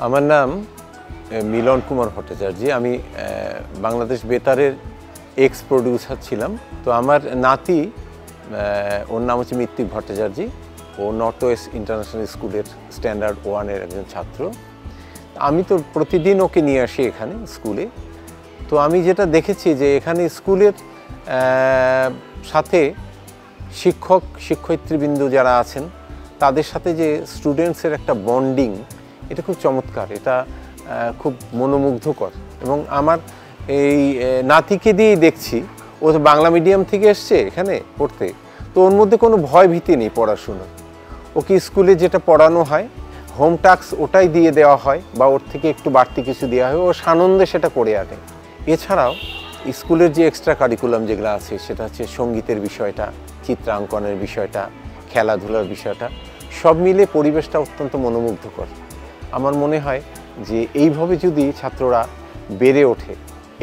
আমার নাম মিলন কুমার ভট্টাচার্য। আমি বাংলাদেশ বেতারের এক্স প্রডিউসার ছিলাম। তো আমার নাতি, ওর নাম হচ্ছে মিত্তিক ভট্টাচার্য। ও নর্থ ওয়েস্ট ইন্টারন্যাশনাল স্কুলের স্ট্যান্ডার্ড 1-এর একজন ছাত্র। আমি তো প্রতিদিন ওকে নিয়ে আসি এখানে স্কুলে। তো আমি যেটা দেখেছি যে এখানে স্কুলের সাথে শিক্ষক শিক্ষয়িত্রীবৃন্দ যারা আছেন তাদের সাথে যে স্টুডেন্টসের একটা বন্ডিং, এটা খুব চমৎকার, এটা খুব মনোমুগ্ধকর। এবং আমার এই নাতিকে দিয়েই দেখছি, ও তো বাংলা মিডিয়াম থেকে এসছে এখানে পড়তে, তো ওর মধ্যে কোনো ভয় ভীতি নেই পড়াশুনোর। ওকে স্কুলে যেটা পড়ানো হয়, হোম টাস্ক ওটাই দিয়ে দেওয়া হয় বা ওর থেকে একটু বাড়তি কিছু দেওয়া হয়, ও সানন্দে সেটা করে আনে। এছাড়াও স্কুলের যে এক্সট্রা কারিকুলাম যেগুলো আছে, সেটা হচ্ছে সঙ্গীতের বিষয়টা, চিত্রাঙ্কনের বিষয়টা, খেলাধুলার বিষয়টা, সব মিলে পরিবেশটা অত্যন্ত মনোমুগ্ধকর। আমার মনে হয় যে এইভাবে যদি ছাত্ররা বেড়ে ওঠে,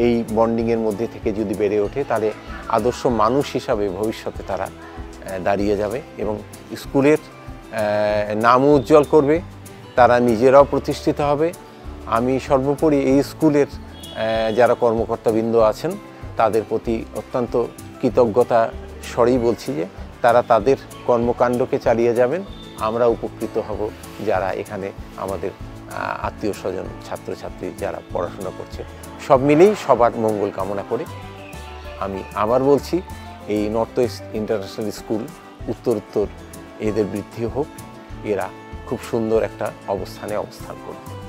এই বন্ডিংয়ের মধ্যে থেকে যদি বেড়ে ওঠে, তাহলে আদর্শ মানুষ হিসাবে ভবিষ্যতে তারা দাঁড়িয়ে যাবে এবং স্কুলের নামও উজ্জ্বল করবে, তারা নিজেরাও প্রতিষ্ঠিত হবে। আমি সর্বোপরি এই স্কুলের যারা কর্মকর্তাবৃন্দ আছেন তাদের প্রতি অত্যন্ত কৃতজ্ঞতা স্বরেই বলছি যে তারা তাদের কর্মকাণ্ডকে চালিয়ে যাবেন, আমরা উপকৃত হব যারা এখানে আমাদের আত্মীয় স্বজন, ছাত্রছাত্রী যারা পড়াশোনা করছে। সব মিলেই সবার মঙ্গল কামনা করে আমি আবার বলছি, এই নর্থ ওয়েস্ট ইন্টারন্যাশনাল স্কুল উত্তর এদের বৃদ্ধি হোক, এরা খুব সুন্দর একটা অবস্থানে অবস্থান করবে।